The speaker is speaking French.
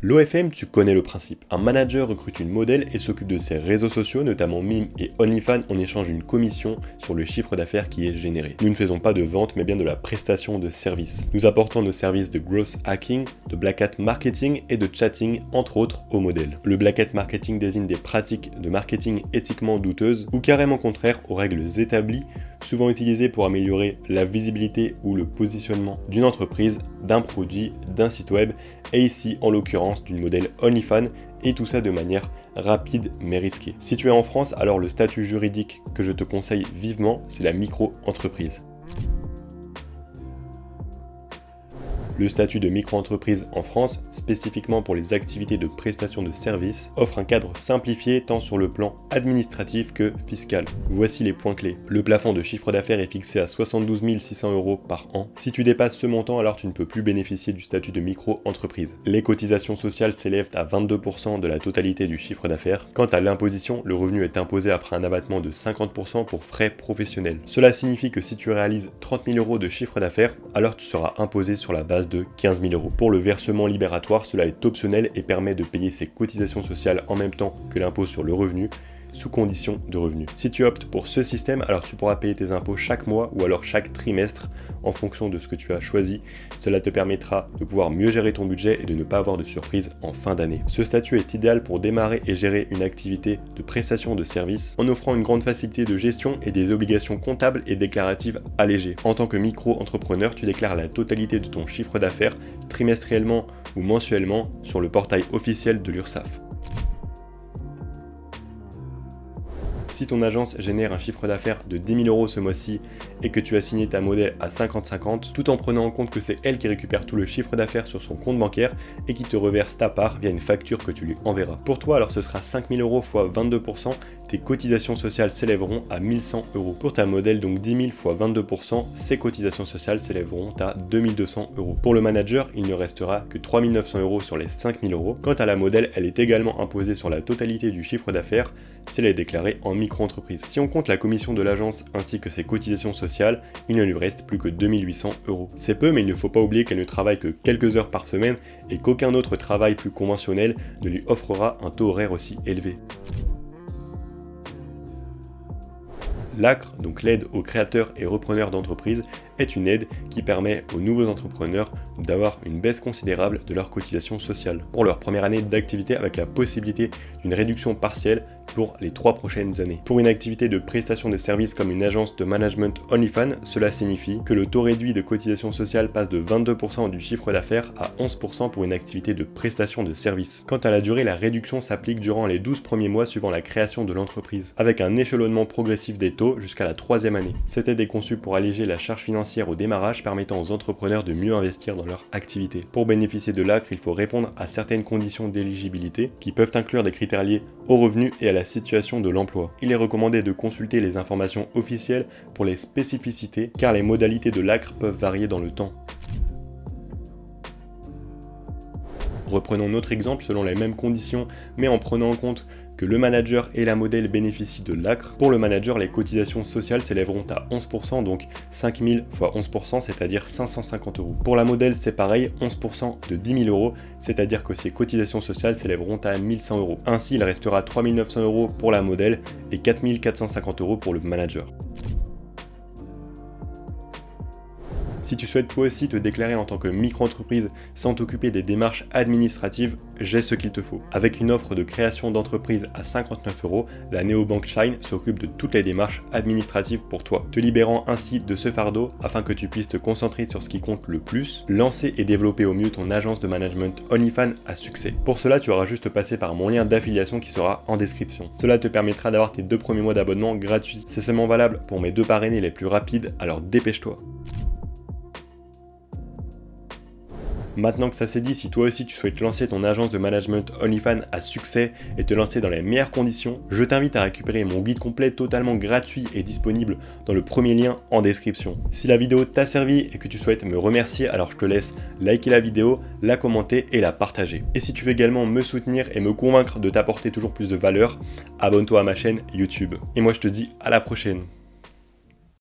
L'OFM, tu connais le principe. Un manager recrute une modèle et s'occupe de ses réseaux sociaux, notamment Mime et OnlyFans, en échange d'une commission sur le chiffre d'affaires qui est généré. Nous ne faisons pas de vente, mais bien de la prestation de services. Nous apportons nos services de growth hacking, de black hat marketing et de chatting, entre autres, aux modèles. Le black hat marketing désigne des pratiques de marketing éthiquement douteuses ou carrément contraires aux règles établies, souvent utilisées pour améliorer la visibilité ou le positionnement d'une entreprise, d'un produit, d'un site web, et ici en l'occurrence d'une modèle OnlyFans, et tout ça de manière rapide mais risquée. Si tu es en France, alors le statut juridique que je te conseille vivement, c'est la micro-entreprise. Le statut de micro-entreprise en France, spécifiquement pour les activités de prestation de services, offre un cadre simplifié tant sur le plan administratif que fiscal. Voici les points clés. Le plafond de chiffre d'affaires est fixé à 72 600 € par an. Si tu dépasses ce montant, alors tu ne peux plus bénéficier du statut de micro-entreprise. Les cotisations sociales s'élèvent à 22% de la totalité du chiffre d'affaires. Quant à l'imposition, le revenu est imposé après un abattement de 50% pour frais professionnels. Cela signifie que si tu réalises 30 000 € de chiffre d'affaires, alors tu seras imposé sur la base de 15 000 €. Pour le versement libératoire, cela est optionnel et permet de payer ses cotisations sociales en même temps que l'impôt sur le revenu, sous condition de revenu. Si tu optes pour ce système, alors tu pourras payer tes impôts chaque mois ou alors chaque trimestre en fonction de ce que tu as choisi. Cela te permettra de pouvoir mieux gérer ton budget et de ne pas avoir de surprise en fin d'année. Ce statut est idéal pour démarrer et gérer une activité de prestation de services en offrant une grande facilité de gestion et des obligations comptables et déclaratives allégées. En tant que micro-entrepreneur, tu déclares la totalité de ton chiffre d'affaires trimestriellement ou mensuellement sur le portail officiel de l'URSSAF. Si ton agence génère un chiffre d'affaires de 10 000 € ce mois-ci et que tu as signé ta modèle à 50-50, tout en prenant en compte que c'est elle qui récupère tout le chiffre d'affaires sur son compte bancaire et qui te reverse ta part via une facture que tu lui enverras. Pour toi, alors ce sera 5 000 € fois 22%, tes cotisations sociales s'élèveront à 1 100 €. Pour ta modèle, donc 10 000 fois 22%, ses cotisations sociales s'élèveront à 2 200 €. Pour le manager, il ne restera que 3 900 € sur les 5 000 €. Quant à la modèle, elle est également imposée sur la totalité du chiffre d'affaires si elle est déclarée en micro-entreprise. Si on compte la commission de l'agence ainsi que ses cotisations sociales, il ne lui reste plus que 2 800 €. C'est peu, mais il ne faut pas oublier qu'elle ne travaille que quelques heures par semaine et qu'aucun autre travail plus conventionnel ne lui offrera un taux horaire aussi élevé. L'ACRE, donc l'aide aux créateurs et repreneurs d'entreprises, est une aide qui permet aux nouveaux entrepreneurs d'avoir une baisse considérable de leurs cotisations sociales pour leur première année d'activité avec la possibilité d'une réduction partielle pour les 3 prochaines années. Pour une activité de prestation de services comme une agence de management OnlyFans, cela signifie que le taux réduit de cotisation sociale passe de 22% du chiffre d'affaires à 11% pour une activité de prestation de services. Quant à la durée, la réduction s'applique durant les 12 premiers mois suivant la création de l'entreprise, avec un échelonnement progressif des taux jusqu'à la 3e année. Cette aide est conçue pour alléger la charge financière au démarrage, permettant aux entrepreneurs de mieux investir dans leur activité. Pour bénéficier de l'ACRE, il faut répondre à certaines conditions d'éligibilité qui peuvent inclure des critères liés au revenu et à la situation de l'emploi. Il est recommandé de consulter les informations officielles pour les spécificités car les modalités de l'ACRE peuvent varier dans le temps. Reprenons notre exemple selon les mêmes conditions mais en prenant en compte que le manager et la modèle bénéficient de l'ACRE. Pour le manager, les cotisations sociales s'élèveront à 11%, donc 5 000 fois 11%, c'est-à-dire 550 €. Pour la modèle, c'est pareil, 11% de 10 000 €, c'est-à-dire que ses cotisations sociales s'élèveront à 1 100 €. Ainsi, il restera 3 900 € pour la modèle et 4 450 € pour le manager. Si tu souhaites toi aussi te déclarer en tant que micro-entreprise sans t'occuper des démarches administratives, j'ai ce qu'il te faut. Avec une offre de création d'entreprise à 59 €, la néobanque Shine s'occupe de toutes les démarches administratives pour toi, te libérant ainsi de ce fardeau afin que tu puisses te concentrer sur ce qui compte le plus, lancer et développer au mieux ton agence de management OnlyFans à succès. Pour cela, tu auras juste passé par mon lien d'affiliation qui sera en description. Cela te permettra d'avoir tes 2 premiers mois d'abonnement gratuits. C'est seulement valable pour mes 2 parrainés les plus rapides, alors dépêche-toi. Maintenant que ça c'est dit, si toi aussi tu souhaites lancer ton agence de management OnlyFans à succès et te lancer dans les meilleures conditions, je t'invite à récupérer mon guide complet totalement gratuit et disponible dans le premier lien en description. Si la vidéo t'a servi et que tu souhaites me remercier, alors je te laisse liker la vidéo, la commenter et la partager. Et si tu veux également me soutenir et me convaincre de t'apporter toujours plus de valeur, abonne-toi à ma chaîne YouTube. Et moi je te dis à la prochaine.